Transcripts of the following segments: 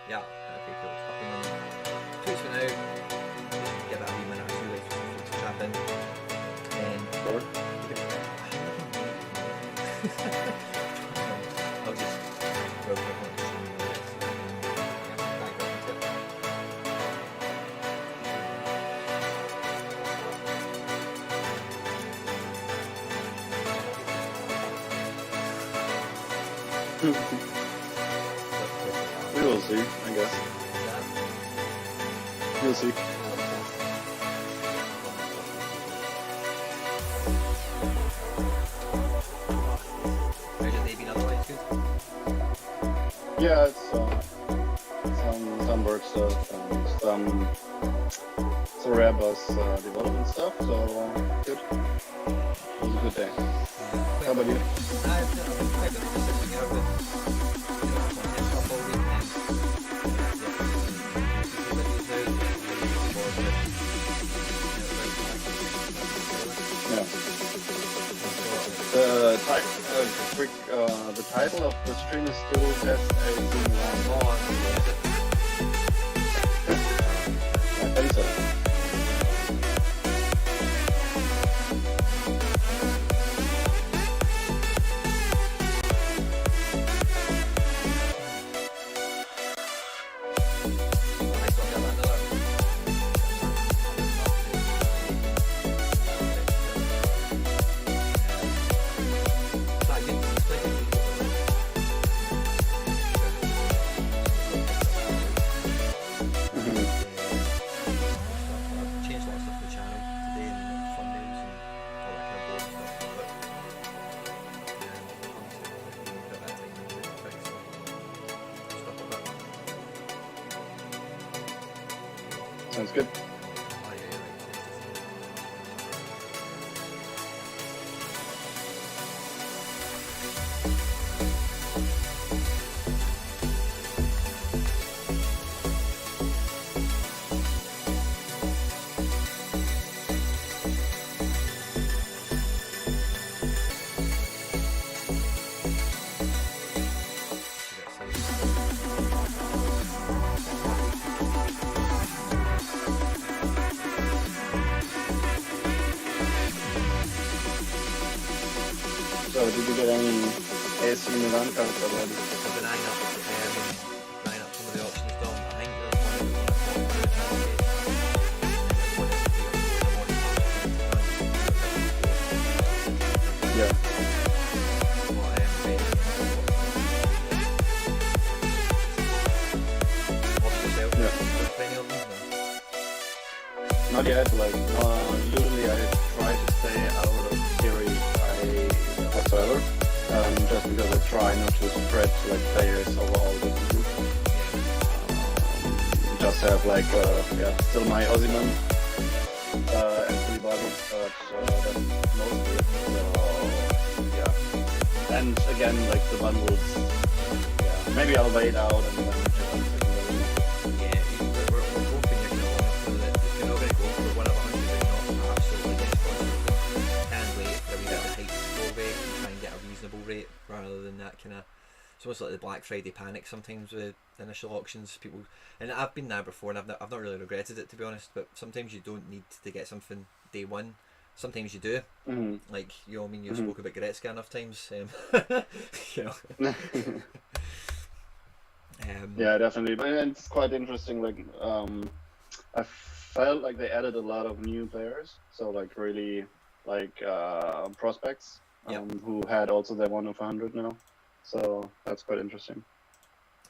Yeah, okay, cool. It's up and running. Twitch for now. Give that a wee minute or two, wait for some folks to tap in. And Sure. I'll just go for one. We will see, I guess. We'll see. How's your day been otherwise? Good? Yeah, it's some work stuff and some SoRare Buzz development stuff, so good. It was a good day. How about you? I've been quite busy just sitting here with content stuff all week and Yeah. The title of the stream is still S-A-Z-1. I think so. Sounds good. So did you get any AC Milan cards already? I've been eyeing up some of the options, Dom. I think Yeah. Not yet, like, usually I try to stay out of theory whatsoever, just because I try not to spread like players over all the group. Just have like, still my Ozyman everybody, but that's mostly it. So, yeah. And again, like the bundles, yeah, maybe I'll wait out and then check on secondary. Yeah, we're hoping you're going to want to that if you're not going to go for one of 100, you're not absolutely desperate. And wait for a wee bit of a tight score rate and try and get a reasonable rate rather than that kind of. It's almost like the Black Friday panic sometimes with initial auctions. People, and I've been there before, and I've not really regretted it, to be honest. But sometimes you don't need to get something day one. Sometimes you do. Like, you know what I mean, you've spoke about Goretzka enough times. You know. Yeah, definitely. But it's quite interesting. Like, I felt like they added a lot of new players. So like really like prospects who had also their 1 of 100 now. So that's quite interesting.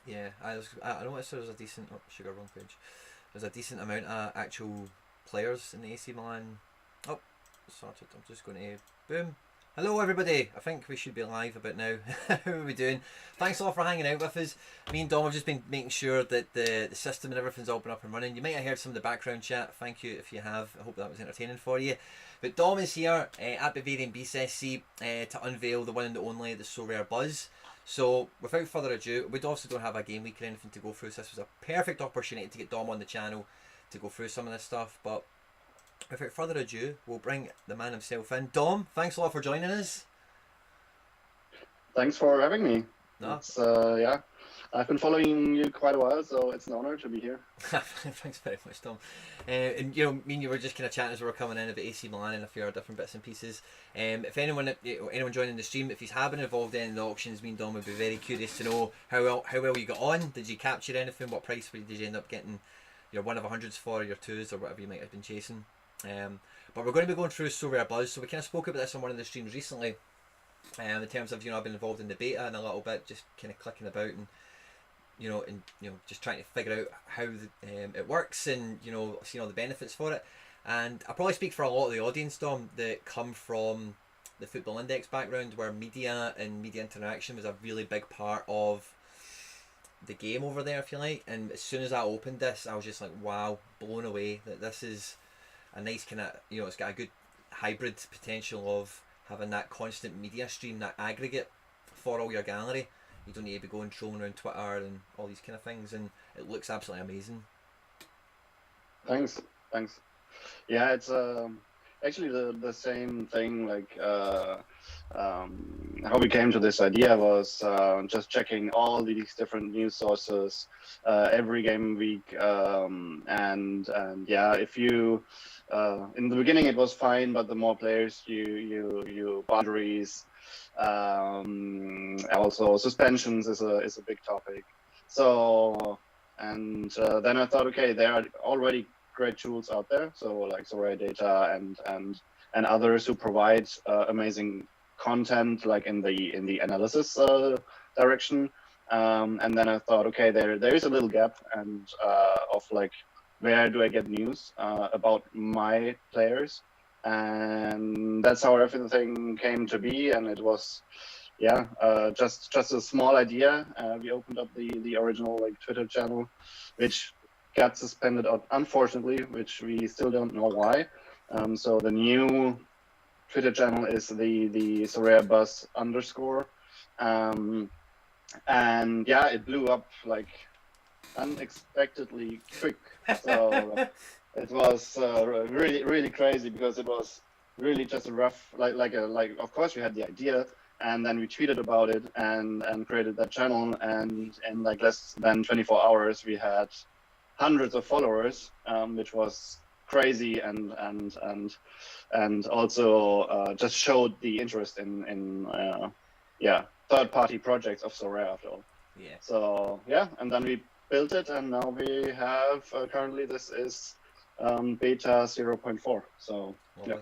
Yeah, I noticed there was a decent sugar wrong page. There's a decent amount of actual players in the AC Milan. Oh, sorted. I'm just going to boom. Hello everybody. I think we should be live about now. How are we doing? Thanks a lot for hanging out with us. Me and Dom have just been making sure that the system and everything's all been up and running. You might have heard some of the background chat. Thank you if you have. I hope that was entertaining for you. But Dom is here at Bavarian BSSC to unveil the one and the only, the SoRare Buzz. So without further ado, we also don't have a game week or anything to go through, so this was a perfect opportunity to get Dom on the channel to go through some of this stuff. But without further ado, we'll bring the man himself in. Dom, thanks a lot for joining us. Thanks for having me. No. It's, yeah, I've been following you quite a while, so it's an honor to be here. Thanks very much, Tom. And you know, me and you were just kind of chatting as we were coming in about AC Milan and a few other different bits and pieces. If anyone joining the stream, if you have been involved in the auctions, me and Dom would be very curious to know how well you got on. Did you capture anything? What price did you end up getting your 1 of 100s for, your 2s, or whatever you might have been chasing? But we're going to be going through SoRare Buzz, so we kind of spoke about this on one of the streams recently. In terms of, I've been involved in the beta and a little bit, just kind of clicking about and just trying to figure out how it works and seeing all the benefits for it. And I probably speak for a lot of the audience, Dom, that come from the football index background, where media and media interaction was a really big part of the game over there, if you like. And as soon as I opened this, I was just like, wow, blown away that this is a nice kind of, it's got a good hybrid potential of having that constant media stream, that aggregate for all your gallery. You don't need to be going trolling around Twitter and all these kind of things, and it looks absolutely amazing. Thanks. Yeah, it's actually the same thing. Like how we came to this idea was just checking all these different news sources every game week, and yeah, if you in the beginning it was fine, but the more players you boundaries. Also suspensions is a big topic. So then I thought, okay, there are already great tools out there. So like SoRare Data and others who provide amazing content, like in the analysis direction. And then I thought, okay, there is a little gap and of like, where do I get news about my players? And that's how everything came to be. And it was, just a small idea. We opened up the original like Twitter channel, which got suspended, unfortunately, which we still don't know why. So the new Twitter channel is the SoRare Buzz _. And yeah, it blew up like unexpectedly quick. So it was really crazy, because it was really just a rough, like of course we had the idea, and then we tweeted about it and created that channel, and in like less than 24 hours we had hundreds of followers, which was crazy, and also just showed the interest in third-party projects of SoRare after all. Yeah. So yeah, and then we built it, and now we have currently this is beta 0.4. So lovely. Yeah.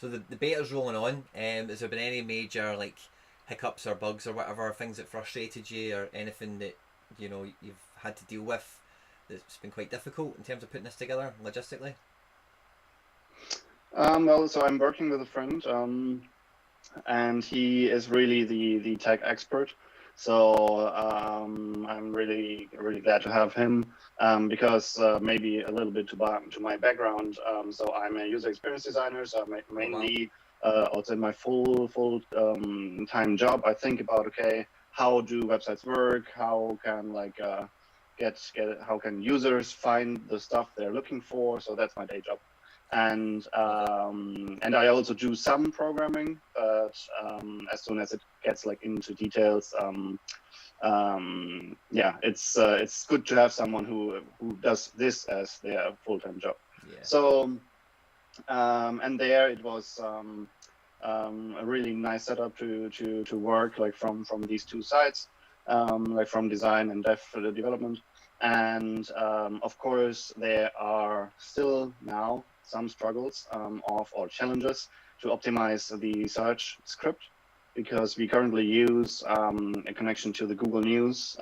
So the beta's rolling on. Has there been any major like hiccups or bugs or whatever, things that frustrated you, or anything that you've had to deal with that's been quite difficult in terms of putting this together logistically? Well, so I'm working with a friend, and he is really the tech expert. So I'm really glad to have him, because maybe a little bit to my background. So I'm a user experience designer. So I'm mainly also in my full time job, I think about, okay, how do websites work? How can like how can users find the stuff they're looking for? So that's my day job. And I also do some programming, but as soon as it gets like into details, it's good to have someone who does this as their full-time job. Yeah. So and there it was a really nice setup to work like from these two sides, like from design and development. And of course there are still now some struggles or challenges to optimize the search script, because we currently use a connection to the Google News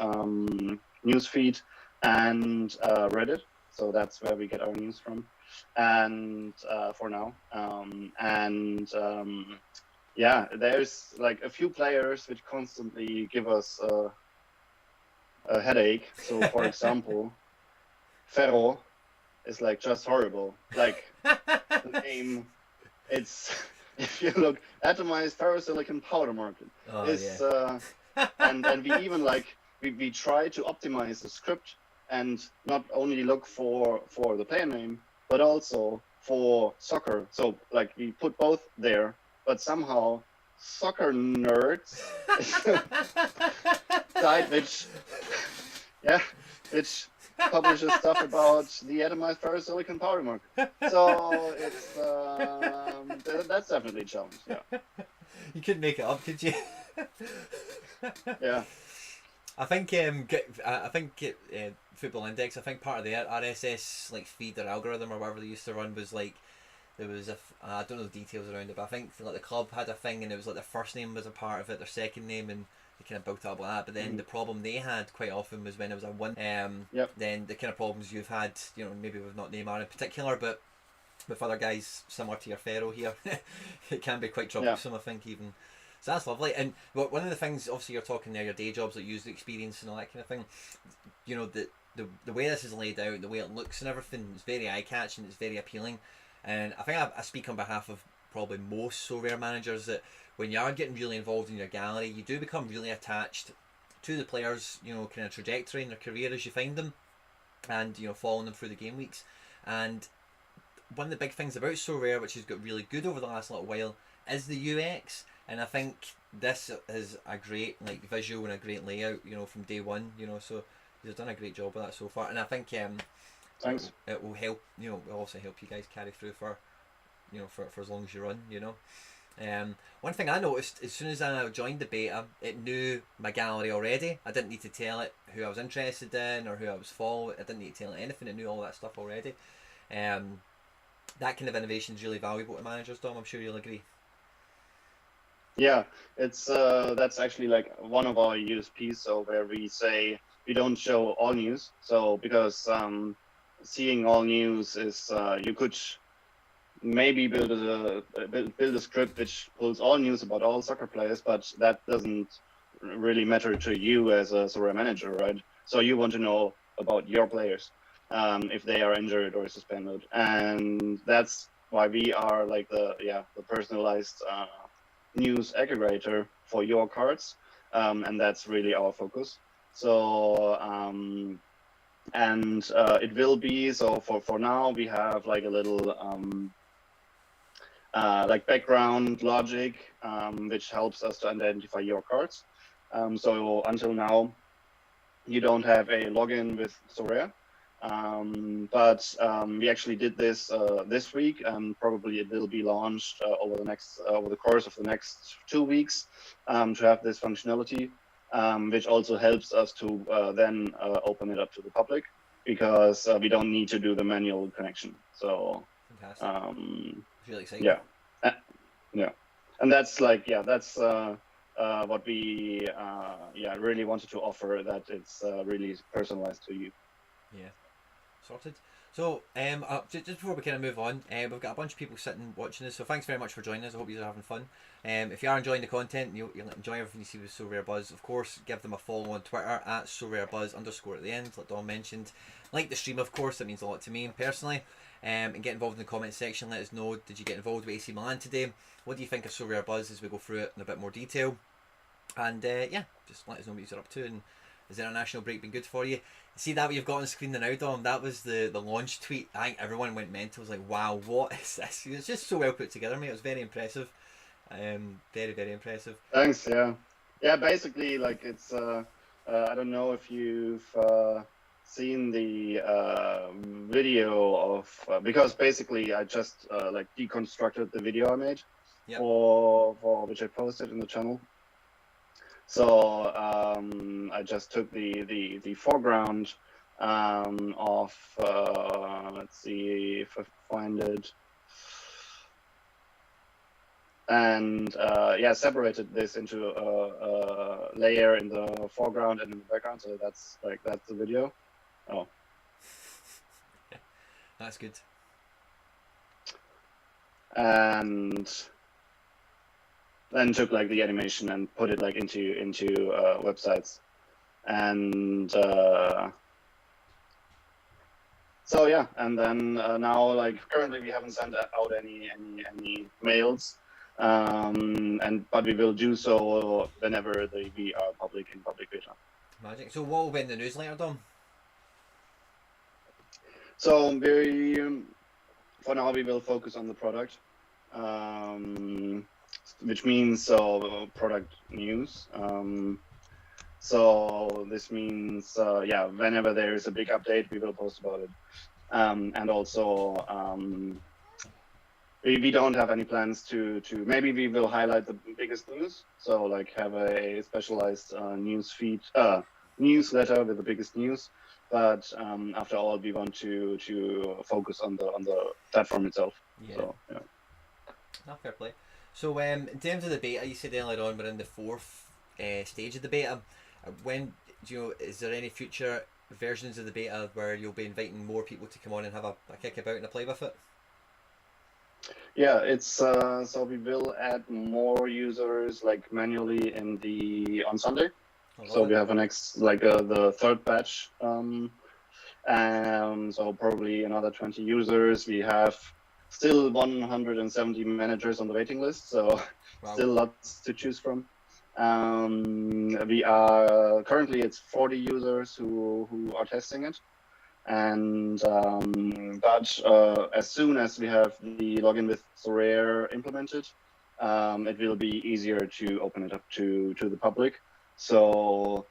newsfeed and Reddit. So that's where we get our news from, and for now. There's like a few players which constantly give us a headache. So for example, Ferro is like just horrible. Like the name, it's, if you look, atomized ferrosilicon powder market. And we even like we try to optimize the script and not only look for the player name, but also for soccer. So like we put both there, but somehow soccer nerds site which yeah, which publishes stuff about the atomized ferrosilicon powder mug. So it's that's definitely a challenge. Yeah. You couldn't make it up, could you? Yeah. I think Football Index. I think part of their RSS like feed or algorithm or whatever they used to run was like there was I don't know the details around it, but I think like the club had a thing and it was like their first name was a part of it, their second name, and they kind of built it up like that. But then the problem they had quite often was when it was a one. Yep. Then the kind of problems you've had, you know, maybe with not Neymar in particular, but with other guys similar to your Pharaoh here, it can be quite troublesome. I think even. So that's lovely. And one of the things, obviously, you're talking there, your day jobs, like user experience and all that kind of thing. You know, the way this is laid out, the way it looks and everything, is very eye catching. It's very appealing. And I think I speak on behalf of probably most SoRare managers that when you are getting really involved in your gallery, you do become really attached to the players, you know, kind of trajectory in their career as you find them, and you know, following them through the game weeks. And one of the big things about SoRare, which has got really good over the last little while, is the UX. And I think this is a great like visual and a great layout, you know, from day one, you know. So you've done a great job with that so far, and I think Thanks. it will help, you know, will also help you guys carry through for, you know, for as long as you run, you know. One thing I noticed as soon as I joined the beta, it knew my gallery already. I didn't need to tell it who I was interested in or who I was following. I didn't need to tell it anything. It knew all that stuff already. That kind of innovation is really valuable to managers, Dom. I'm sure you'll agree. Yeah, it's that's actually like one of our USPs. So where we say we don't show all news. So because seeing all news is you could maybe build a script which pulls all news about all soccer players, but that doesn't really matter to you as a SoRare manager, right? So you want to know about your players, if they are injured or suspended, and that's why we are like the personalized news aggregator for your cards, and that's really our focus. So it will be so for now we have like a little like background logic which helps us to identify your cards. So until now you don't have a login with SoRare, but we actually did this this week, and probably it will be launched over the course of the next 2 weeks to have this functionality, which also helps us to then open it up to the public, because we don't need to do the manual connection. So fantastic. Really exciting. Yeah, and that's like that's what we really wanted to offer, that it's really personalized to you. Yeah, sorted. So just before we kind of move on, we've got a bunch of people sitting watching this, so thanks very much for joining us. I hope you're having fun. If you are enjoying the content, you'll enjoy everything you see with SoRare Buzz. Of course, give them a follow on Twitter at SoRare Buzz _ at the end, like Dom mentioned. Like the stream, of course, that means a lot to me personally. And get involved in the comment section. Let us know, did you get involved with AC Milan today? What do you think of SoRare Buzz as we go through it in a bit more detail? And yeah, just let us know what you're up to, and has the international break been good for you? See that what you've got on screen now, Dom? That was the launch tweet. I think everyone went mental. It was like, wow, what is this? It's just so well put together, mate. It was very impressive. Very, very impressive. Thanks. Yeah. Basically, like it's I don't know if you've seen the video of because basically I just like deconstructed the video I made for which I posted in the channel. So I just took the foreground of let's see if I find it, and separated this into a layer in the foreground and in the background. So that's the video. Oh, that's good. And then took like the animation and put it like into websites, and so yeah, and then now like currently we haven't sent out any mails, but we will do so whenever we are public in public beta. Magic. So what will be in the newsletter, Dom? So for now we will focus on the product, which means product news. So this means, yeah, whenever there is a big update, we will post about it. And also, we don't have any plans to maybe we will highlight the biggest news. So like have a specialized news feed, newsletter with the biggest news. But after all, we want to focus on the platform itself. Yeah. So yeah. Not fair play. So in terms of the beta, you said earlier on we're in the fourth stage of the beta. When do you know? Is there any future versions of the beta where you'll be inviting more people to come on and have a kick about and a play with it? Yeah, it's so we will add more users like manually on Sunday. So we have a next the third batch. So probably another 20 users. We have still 170 managers on the waiting list, so Wow. still lots to choose from. We are currently it's 40 users who are testing it, and but as soon as we have the login with SoRare implemented, it will be easier to open it up to the public. So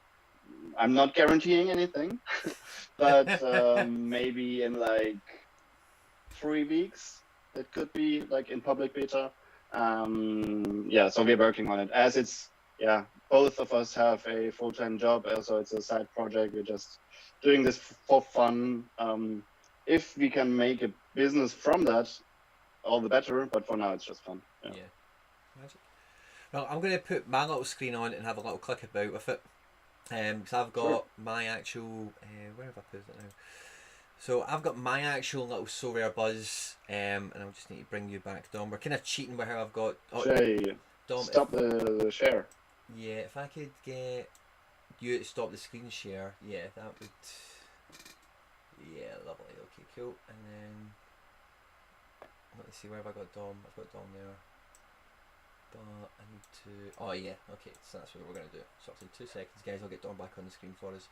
I'm not guaranteeing anything, but maybe in like 3 weeks it could be like in public beta. Yeah, so we're working on it as it's both of us have a full-time job, so it's a side project. We're just doing this for fun. If we can make a business from that, all the better. But for now, it's just fun. Yeah. Magic. Well, I'm going to put my little screen on and have a little click about with it. Because I've got my actual where have I put it now? So I've got my actual little SoRare Buzz, and I'll just need to bring you back, Dom. We're kind of cheating with how I've got. Dom, stop the share. Yeah, if I could get you to stop the screen share, yeah, that would. Yeah, lovely. Okay, cool. And then let's see, where have I got Dom? I've got Dom there. But I need to. Oh yeah, okay. So that's what we're gonna do. So in 2 seconds, guys, I'll get Dom back on the screen for us.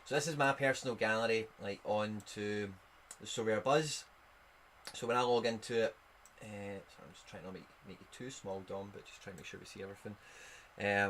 So this is my personal gallery, like on to the SoRare Buzz. So when I log into it, so I'm just trying not to make it too small, Dom, but just trying to make sure we see everything.